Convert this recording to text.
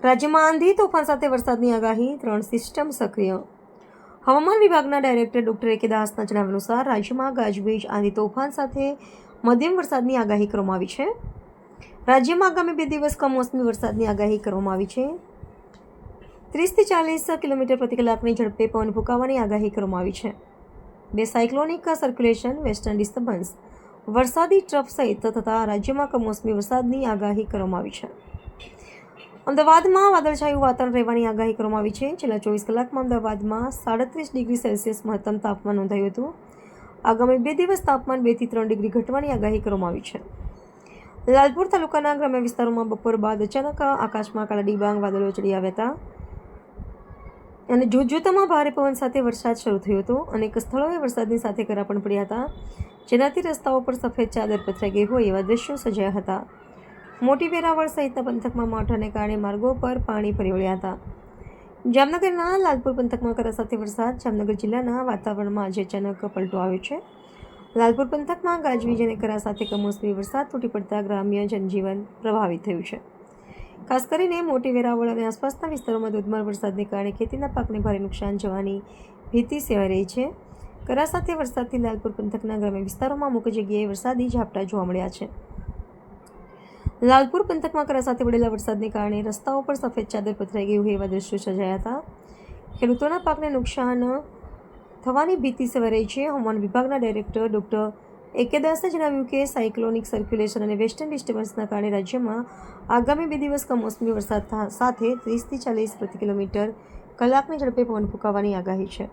રાજ્યમાં આંધી તોફાન સાથે વરસાદની આગાહી, 3 સિસ્ટમ સક્રિય. હવામાન વિભાગના ડાયરેક્ટર ડોક્ટર એ કે દાસના જણાવ્યા અનુસાર રાજ્યમાં ગાજવીજ, આંધી તોફાન સાથે મધ્યમ વરસાદની આગાહી કરવામાં આવી છે. રાજ્યમાં આગામી 2 દિવસ કમોસમી વરસાદની આગાહી કરવામાં આવી છે. 30 થી 40 કિલોમીટર પ્રતિ કલાકની ઝડપે પવન ફૂંકાવાની આગાહી કરવામાં આવી છે. 2 સાયક્લોનિક સર્ક્યુલેશન, વેસ્ટર્ન ડિસ્ટર્બન્સ, વરસાદી ટ્રફ સહિત થતા રાજ્યમાં કમોસમી વરસાદની આગાહી કરવામાં આવી છે. અમદાવાદમાં વાદળછાયું વાતાવરણ રહેવાની આગાહી કરવામાં આવી છે. છેલ્લા 24 કલાકમાં અમદાવાદમાં 37 ડિગ્રી સેલ્સિયસ મહત્તમ તાપમાન નોંધાયું હતું. આગામી 2 દિવસ તાપમાન 2 થી 3 ડિગ્રી ઘટવાની આગાહી કરવામાં આવી છે. લાલપુર તાલુકાના ગ્રામ્ય વિસ્તારોમાં બપોર બાદ અચાનક આકાશમાં કાળા ડિબાંગ વાદળો ચડી આવ્યા હતા અને જોતજોતામાં ભારે પવન સાથે વરસાદ શરૂ થયો હતો. અનેક સ્થળોએ વરસાદની સાથે કરા પણ પડ્યા હતા, જેનાથી રસ્તાઓ પર સફેદ ચાદર પથરાઈ ગઈ હોય એવા દ્રશ્યો સર્જાયા હતા. મોટી વેરાવળ સહિતના પંથકમાં માવઠાને કારણે માર્ગો પર પાણી ફરી વળ્યા હતા. જામનગરના લાલપુર પંથકમાં કરા સાથે વરસાદ. જામનગર જિલ્લાના વાતાવરણમાં આજે અચાનક પલટો આવ્યો છે. લાલપુર પંથકમાં ગાજવીજ અને કરા સાથે કમોસમી વરસાદ તૂટી પડતા ગ્રામ્ય જનજીવન પ્રભાવિત થયું છે. ખાસ કરીને મોટી વેરાવળ અને આસપાસના વિસ્તારોમાં ધોધમાર વરસાદને કારણે ખેતીના પાકને ભારે નુકસાન જવાની ભીતિ સેવાઈ રહી છે. કરા સાથે વરસાદથી લાલપુર પંથકના ગ્રામ્ય વિસ્તારોમાં અમુક જગ્યાએ વરસાદી ઝાપટા જોવા મળ્યા છે. લાલપુર પંથકમાં કરા સાથે પડેલા વરસાદને કારણે રસ્તાઓ પર સફેદ ચાદર પથરાઈ ગઈ હોય એવા દ્રશ્યો સર્જાયા હતા. ખેડૂતોના પાકને નુકસાન થવાની ભીતિ સેવાઈ રહી છે. હવામાન વિભાગના ડાયરેક્ટર ડોક્ટર એ કે દાસે જણાવ્યું કે સાયક્લોનિક સર્ક્યુલેશન અને વેસ્ટર્ન ડિસ્ટર્બન્સના કારણે રાજ્યમાં આગામી 2 દિવસ કમોસમી વરસાદ સાથે 30 થી 40 પ્રતિ કિલોમીટર કલાકની ઝડપે પવન ફૂંકાવાની આગાહી છે.